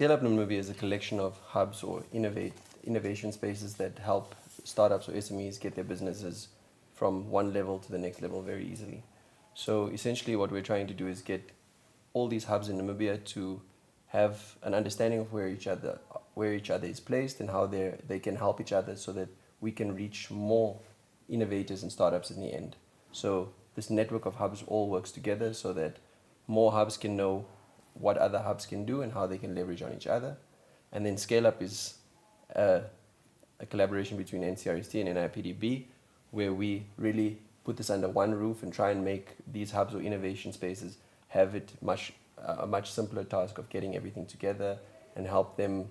Scale-Up Namibia is a collection of hubs or innovation spaces that help startups or SMEs get their businesses from one level to the next level very easily. So essentially what we're trying to do is get all these hubs in Namibia to have an understanding of where each other is placed and how they can help each other so that we can reach more innovators and startups in the end. So this network of hubs all works together so that more hubs can know what other hubs can do and how they can leverage on each other. And then Scale-Up is a collaboration between NCRST and NIPDB, where we really put this under one roof and try and make these hubs or innovation spaces have it a much simpler task of getting everything together and help them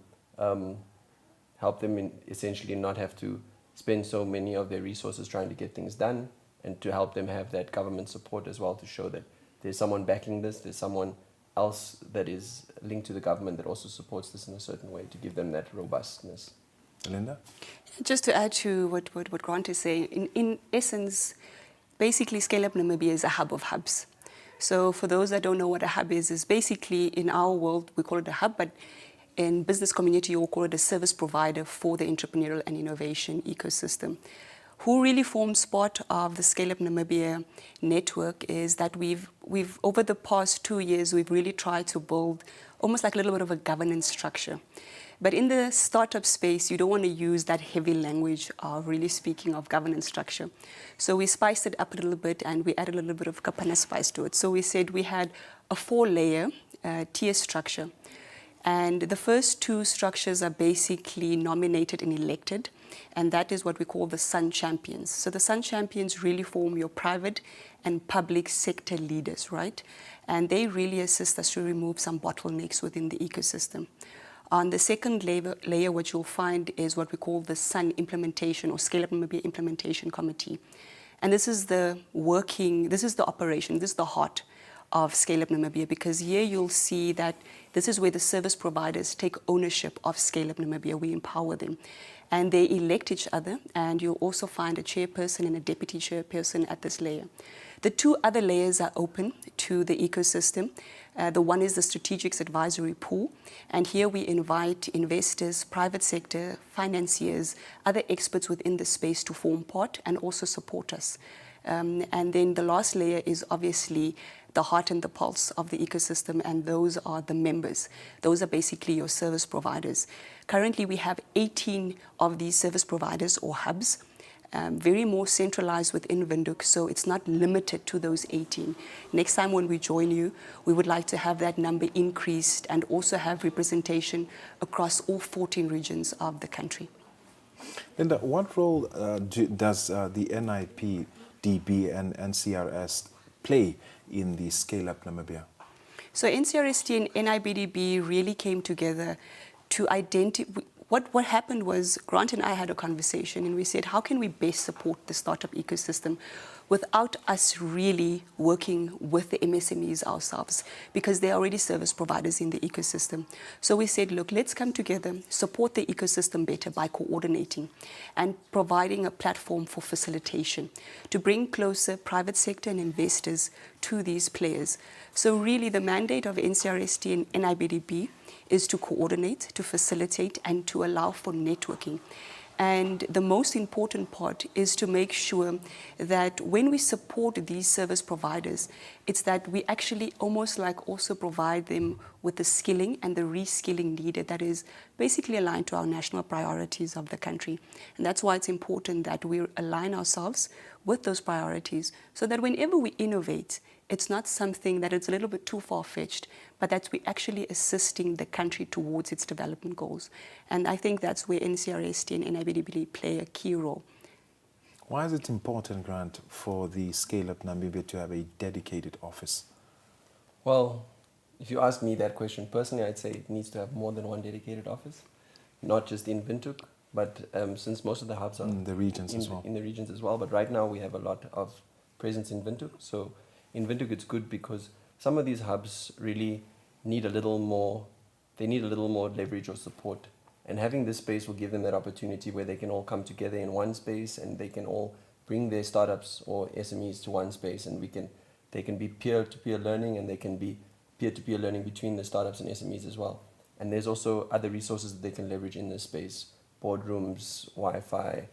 essentially not have to spend so many of their resources trying to get things done, and to help them have that government support as well to show that there's someone backing this, there's someone else that is linked to the government that also supports this in a certain way to give them that robustness. Linda? Just to add to what Grant is saying, in essence, basically Scale-Up Namibia is a hub of hubs. So for those that don't know what a hub is basically, in our world, we call it a hub, but in business community, you'll call it a service provider for the entrepreneurial and innovation ecosystem. Who really forms part of the Scale-Up Namibia network is that we've over the past 2 years, we've really tried to build almost like a little bit of a governance structure. But in the startup space, you don't want to use that heavy language of really speaking of governance structure. So we spiced it up a little bit and we added a little bit of Kapana spice to it. So we said we had a 4-layer tier structure. And the first 2 structures are basically nominated and elected. And that is what we call the Sun Champions. So the Sun Champions really form your private and public sector leaders, right? And they really assist us to remove some bottlenecks within the ecosystem. On the second layer, what you'll find is what we call the Sun Implementation or Scale-Up Namibia Implementation Committee. And this is the operation, this is the heart of Scale-Up Namibia, because here you'll see that this is where the service providers take ownership of Scale-Up Namibia. We empower them. And they elect each other, and you'll also find a chairperson and a deputy chairperson at this layer. The 2 other layers are open to the ecosystem. The one is the Strategics Advisory Pool, and here we invite investors, private sector, financiers, other experts within the space to form part and also support us. And then the last layer is obviously the heart and the pulse of the ecosystem, and those are the members. Those are basically your service providers. Currently, we have 18 of these service providers or hubs, very more centralized within Windhoek, so it's not limited to those 18. Next time when we join you, we would like to have that number increased and also have representation across all 14 regions of the country. Linda, what role does the NIPDB and NCRST play in the Scale-Up Namibia? So NCRST and NIPDB really came together to identify. What happened was Grant and I had a conversation and we said, how can we best support the startup ecosystem without us really working with the MSMEs ourselves, because they're already service providers in the ecosystem. So we said, look, let's come together, support the ecosystem better by coordinating and providing a platform for facilitation to bring closer private sector and investors to these players. So really the mandate of NCRST and NIPDB is to coordinate, to facilitate, and to allow for networking. And the most important part is to make sure that when we support these service providers, it's that we actually almost like also provide them with the skilling and the reskilling needed that is basically aligned to our national priorities of the country. And that's why it's important that we align ourselves with those priorities so that whenever we innovate, it's not something that it's a little bit too far-fetched, but that we're actually assisting the country towards its development goals. And I think that's where NCRST and NIPDB play a key role. Why is it important, Grant, for the Scale-Up Namibia to have a dedicated office? Well, if you ask me that question personally, I'd say it needs to have more than one dedicated office, not just in Windhoek, but since most of the hubs are in the regions as well. But right now we have a lot of presence in Windhoek. So in Windhoek it's good because some of these hubs really need a little more, they need a little more leverage or support. And having this space will give them that opportunity where they can all come together in one space and they can all bring their startups or SMEs to one space, and they can be peer-to-peer learning, and they can be peer-to-peer learning between the startups and SMEs as well. And there's also other resources that they can leverage in this space, boardrooms, Wi-Fi,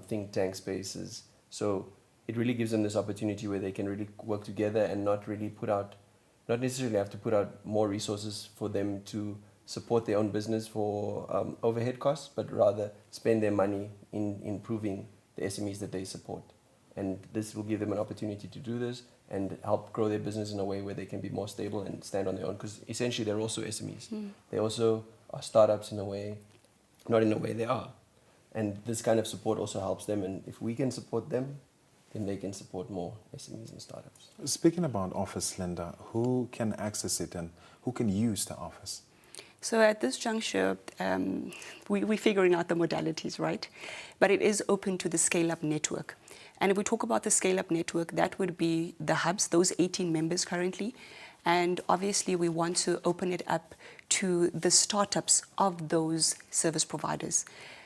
think tank spaces. So it really gives them this opportunity where they can really work together and not necessarily have to put out more resources for them to support their own business for overhead costs, but rather spend their money in improving the SMEs that they support. And this will give them an opportunity to do this and help grow their business in a way where they can be more stable and stand on their own, because essentially they're also SMEs. They also are startups in a way, not in a way they are. And this kind of support also helps them, and if we can support them, then they can support more SMEs and startups. Speaking about office, Linda, who can access it and who can use the office? So at this juncture, we're figuring out the modalities, right? But it is open to the Scale-Up network. And if we talk about the Scale-Up network, that would be the hubs, those 18 members currently. And obviously, we want to open it up to the startups of those service providers.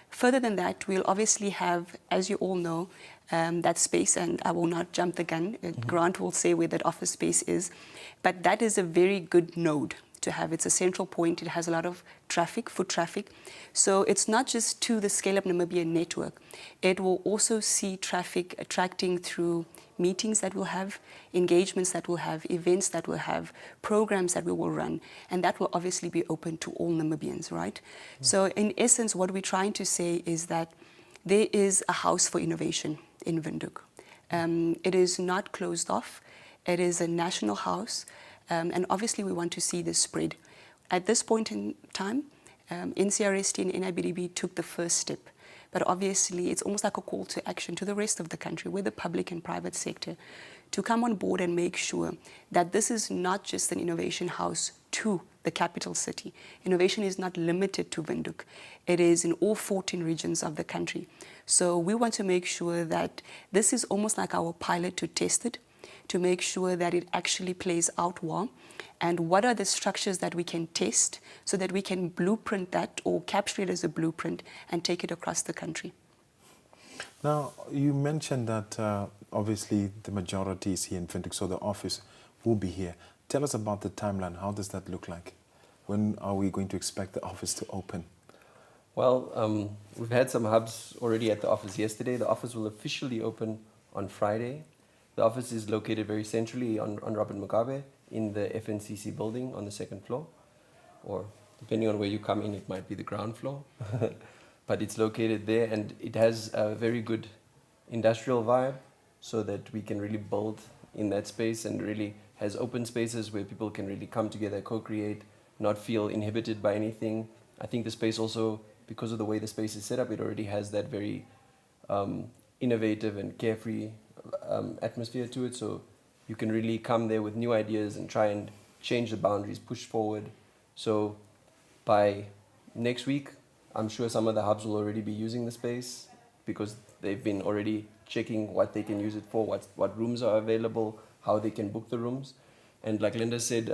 Further than that, we'll obviously have, as you all know, that space, and I will not jump the gun. Grant will say where that office space is. But that is a very good node to have. It's a central point. It has a lot of traffic, foot traffic. So it's not just to the Scale-Up Namibia network. It will also see traffic attracting through meetings that we'll have, engagements that we'll have, events that we'll have, programs that we will run. And that will obviously be open to all Namibians, right? So in essence, what we're trying to say is that there is a house for innovation in Windhoek. It is not closed off. It is a national house. And obviously, we want to see this spread. At this point in time, NCRST and NIPDB took the first step. But obviously, it's almost like a call to action to the rest of the country, with the public and private sector, to come on board and make sure that this is not just an innovation house to the capital city. Innovation is not limited to Windhoek. It is in all 14 regions of the country. So we want to make sure that this is almost like our pilot to test it, to make sure that it actually plays out well, and what are the structures that we can test so that we can blueprint that or capture it as a blueprint and take it across the country. Now, you mentioned that obviously the majority is here in Windhoek, so the office will be here. Tell us about the timeline. How does that look like? When are we going to expect the office to open? Well, we've had some hubs already at the office yesterday. The office will officially open on Friday. The office is located very centrally on Robert Mugabe in the FNCC building on the second floor, or depending on where you come in, it might be the ground floor. But it's located there, and it has a very good industrial vibe, so that we can really build in that space, and really has open spaces where people can really come together, co-create, not feel inhibited by anything. I think the space also, because of the way the space is set up, it already has that very innovative and carefree atmosphere to it, so you can really come there with new ideas and try and change the boundaries, push forward. So by next week, I'm sure some of the hubs will already be using the space, because they've been already checking what they can use it for, what rooms are available, how they can book the rooms. And like Linda said,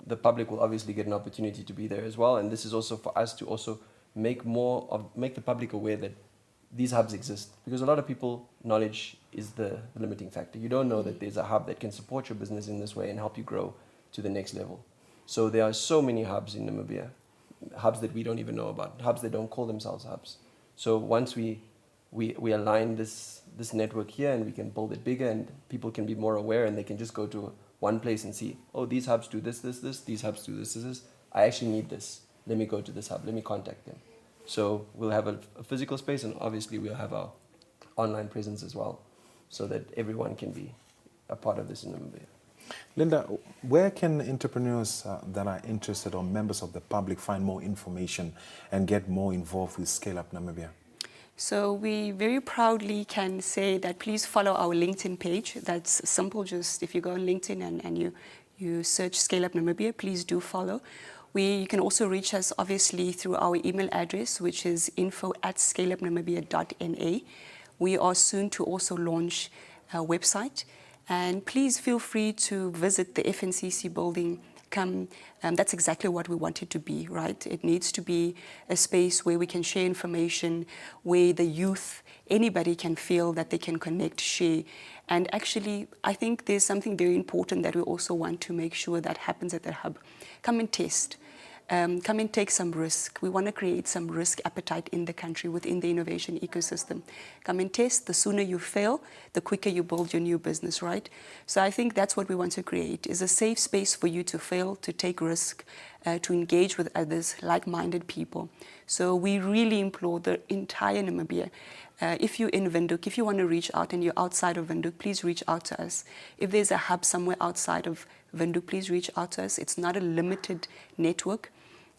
the public will obviously get an opportunity to be there as well, and this is also for us to also make the public aware that these hubs exist, because a lot of people, knowledge is the limiting factor. You don't know that there's a hub that can support your business in this way and help you grow to the next level. So there are so many hubs in Namibia, hubs that we don't even know about, hubs that don't call themselves hubs. So once we align this network here, and we can build it bigger, and people can be more aware, and they can just go to one place and see, oh, these hubs do this, these hubs do this. I actually need this. Let me go to this hub. Let me contact them. So we'll have a physical space, and obviously we'll have our online presence as well, so that everyone can be a part of this in Namibia. Linda, where can entrepreneurs that are interested, or members of the public, find more information and get more involved with Scale-Up Namibia? So we very proudly can say that please follow our LinkedIn page. That's simple. Just if you go on LinkedIn and you search Scale-Up Namibia, please do follow. You can also reach us, obviously, through our email address, which is info@scaleupnamibia.na. We are soon to also launch a website. And please feel free to visit the FNCC building. Come, that's exactly what we want it to be, right? It needs to be a space where we can share information, where the youth, anybody can feel that they can connect, share. And actually, I think there's something very important that we also want to make sure that happens at the hub. Come and test. come and take some risk. We want to create some risk appetite in the country within the innovation ecosystem. Come and test. The sooner you fail, the quicker you build your new business, right? So I think that's what we want to create, is a safe space for you to fail, to take risk, to engage with others, like-minded people. So we really implore the entire Namibia. If you're in Windhoek, if you want to reach out and you're outside of Windhoek, please reach out to us. If there's a hub somewhere outside of Windhoek, please reach out to us. It's not a limited network.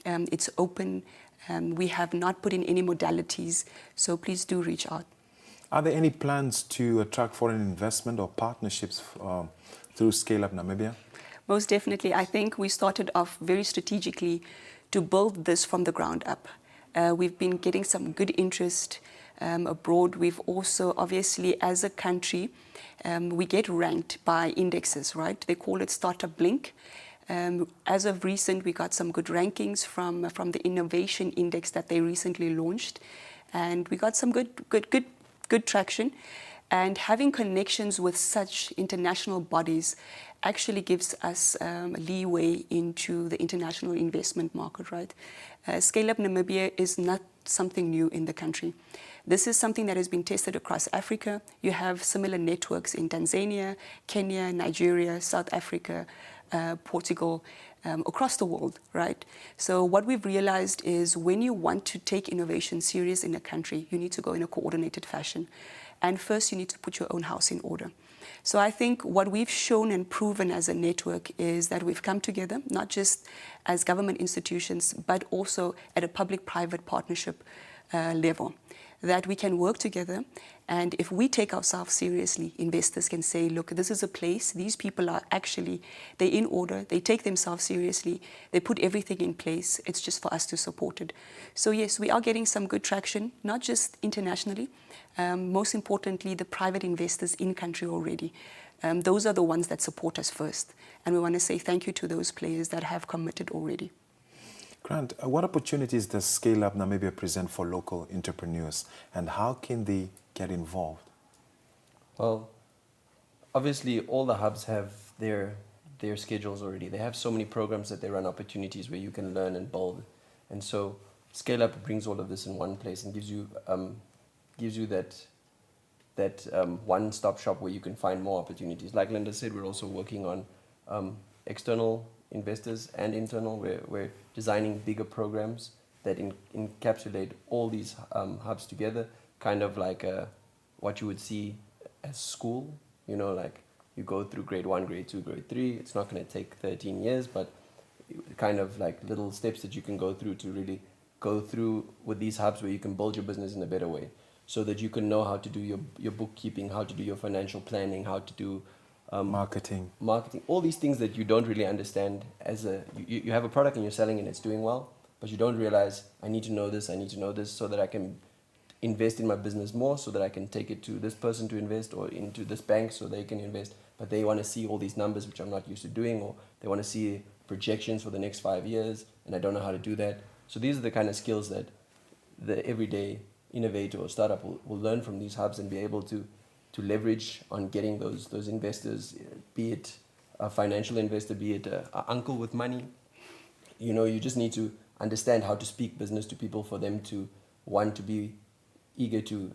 It's open. We have not put in any modalities, so please do reach out. Are there any plans to attract foreign investment or partnerships through Scale-Up Namibia? Most definitely. I think we started off very strategically to build this from the ground up. We've been getting some good interest abroad. We've also, obviously, as a country, we get ranked by indexes, right? They call it Startup Blink. As of recent, we got some good rankings from the Innovation Index that they recently launched. And we got some good traction. And having connections with such international bodies actually gives us leeway into the international investment market, right? Scale-Up Namibia is not something new in the country. This is something that has been tested across Africa. You have similar networks in Tanzania, Kenya, Nigeria, South Africa, Portugal, across the world, right? So what we've realized is when you want to take innovation serious in a country, you need to go in a coordinated fashion. And first, you need to put your own house in order. So I think what we've shown and proven as a network is that we've come together, not just as government institutions, but also at a public-private partnership level, that we can work together. And if we take ourselves seriously, investors can say, look, this is a place, these people are actually, they're in order, they take themselves seriously, they put everything in place, it's just for us to support it. So yes, we are getting some good traction, not just internationally, most importantly, the private investors in country already. Those are the ones that support us first. And we want to say thank you to those players that have committed already. Grant, what opportunities does Scale-Up Namibia present for local entrepreneurs, and how can they get involved? Well, obviously all the hubs have their schedules already. They have so many programs that they run, opportunities where you can learn and build. And so Scale-Up brings all of this in one place and gives you that one-stop shop where you can find more opportunities. Like Linda said, we're also working on external investors and internal. We're designing bigger programs that encapsulate all these hubs together, kind of like what you would see as school. You know, like you go through grade 1, grade 2, grade 3. It's not going to take 13 years, but kind of like little steps that you can go through to really go through with these hubs where you can build your business in a better way, so that you can know how to do your bookkeeping, how to do your financial planning, how to do marketing, all these things that you don't really understand. You have a product and you're selling and it's doing well, but you don't realize, I need to know this so that I can invest in my business more, so that I can take it to this person to invest, or into this bank so they can invest. But they want to see all these numbers which I'm not used to doing, or they want to see projections for the next 5 years, and I don't know how to do that. So these are the kind of skills that the everyday innovator or startup will learn from these hubs and be able to leverage on getting those investors, be it a financial investor, be it an uncle with money. You know, you just need to understand how to speak business to people for them to want to be eager to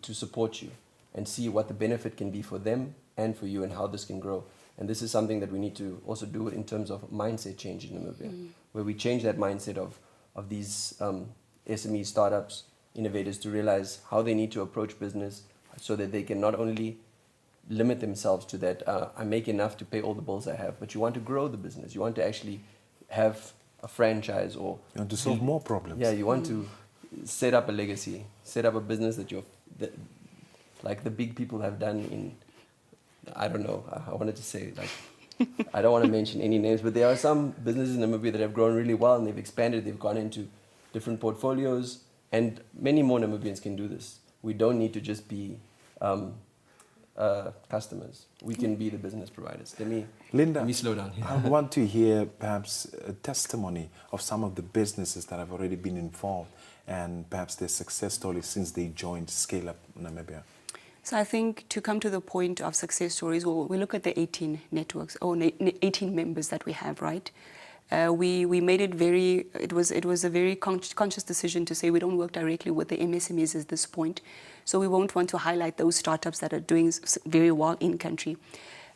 support you and see what the benefit can be for them and for you, and how this can grow. And this is something that we need to also do in terms of mindset change in Namibia, where we change that mindset of these SME startups, innovators, to realize how they need to approach business, so that they can not only limit themselves to that, I make enough to pay all the bills I have, but you want to grow the business. You want to actually have a franchise, or you want to solve more problems. Yeah, you want to set up a legacy, set up a business that like the big people have done in, I don't know, I wanted to say, like, I don't want to mention any names, but there are some businesses in Namibia that have grown really well, and they've expanded, they've gone into different portfolios, and many more Namibians can do this. We don't need to just be customers. We can be the business providers. Linda, let me slow down here. I want to hear perhaps a testimony of some of the businesses that have already been involved, and perhaps their success stories since they joined Scale-Up Namibia. So I think to come to the point of success stories, we look at the 18 networks, or 18 members that we have, right? We made it very, it was a very conscious decision to say we don't work directly with the MSMEs at this point. So we won't want to highlight those startups that are doing very well in country.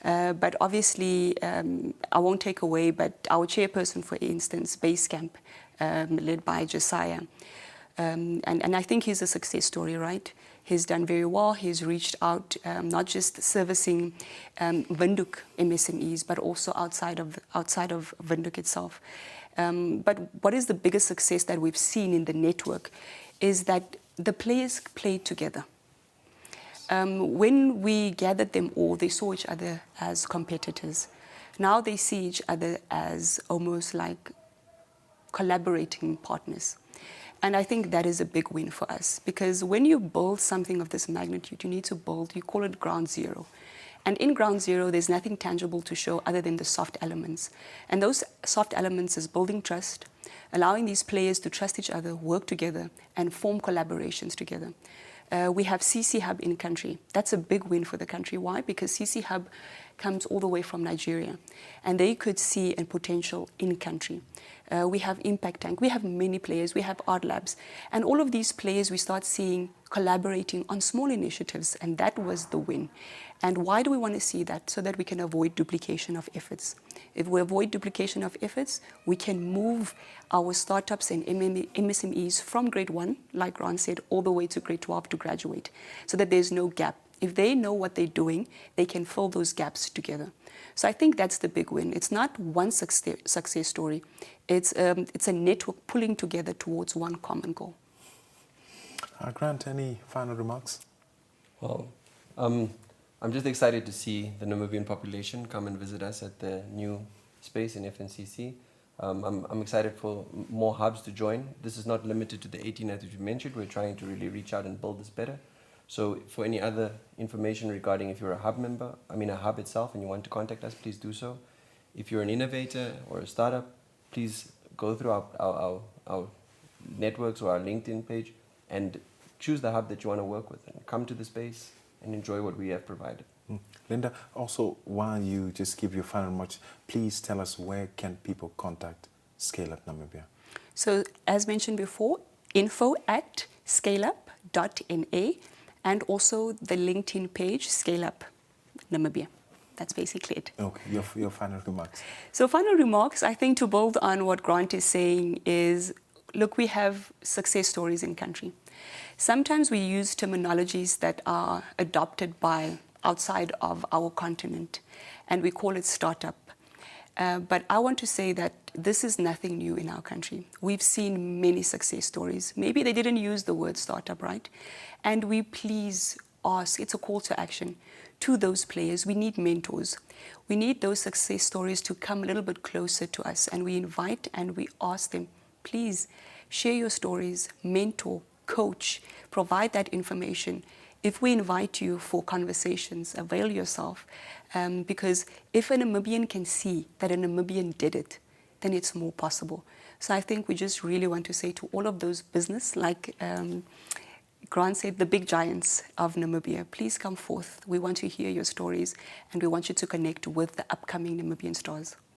But obviously, I won't take away, but our chairperson, for instance, Basecamp, led by Josiah, and I think he's a success story, right? He's done very well. He's reached out, not just servicing Windhoek MSMEs, but also outside of Windhoek itself. But what is the biggest success that we've seen in the network is that the players played together. When we gathered them all, they saw each other as competitors. Now they see each other as almost like collaborating partners. And I think that is a big win for us, because when you build something of this magnitude, you need to build, you call it ground zero. And in ground zero, there's nothing tangible to show other than the soft elements. And those soft elements is building trust, allowing these players to trust each other, work together, and form collaborations together. We have CC Hub in country. That's a big win for the country. Why? Because CC Hub comes all the way from Nigeria, and they could see a potential in country. We have Impact Tank, we have many players, we have Art Labs, and all of these players we start seeing collaborating on small initiatives, and that was the win. And why do we want to see that? So that we can avoid duplication of efforts. If we avoid duplication of efforts, we can move our startups and MSMEs from grade 1, like Ron said, all the way to grade 12 to graduate, so that there's no gap. If they know what they're doing, they can fill those gaps together. So I think that's the big win. It's not one success story. It's a network pulling together towards one common goal. Grant, any final remarks? Well, I'm just excited to see the Namibian population come and visit us at the new space in FNCC. I'm excited for more hubs to join. This is not limited to the 18 that you mentioned. We're trying to really reach out and build this better. So for any other information regarding if you're a hub member, a hub itself, and you want to contact us, please do so. If you're an innovator or a startup, please go through our networks or our LinkedIn page and choose the hub that you want to work with, and come to the space and enjoy what we have provided. Linda, also, while you just give your final remarks, please tell us where can people contact Scale-Up Namibia? So as mentioned before, info@scaleup.na, and also the LinkedIn page, Scale-Up Namibia. That's basically it. Okay, your final remarks. So final remarks, I think to build on what Grant is saying is, look, we have success stories in country. Sometimes we use terminologies that are adopted by outside of our continent, and we call it startup. But I want to say that this is nothing new in our country. We've seen many success stories. Maybe they didn't use the word startup, right? And we please ask, it's a call to action to those players. We need mentors. We need those success stories to come a little bit closer to us, and we invite and we ask them, please share your stories, mentor, coach, provide that information. If we invite you for conversations, avail yourself, because if a Namibian can see that a Namibian did it, then it's more possible. So I think we just really want to say to all of those business, like Grant said, the big giants of Namibia, please come forth. We want to hear your stories, and we want you to connect with the upcoming Namibian stars.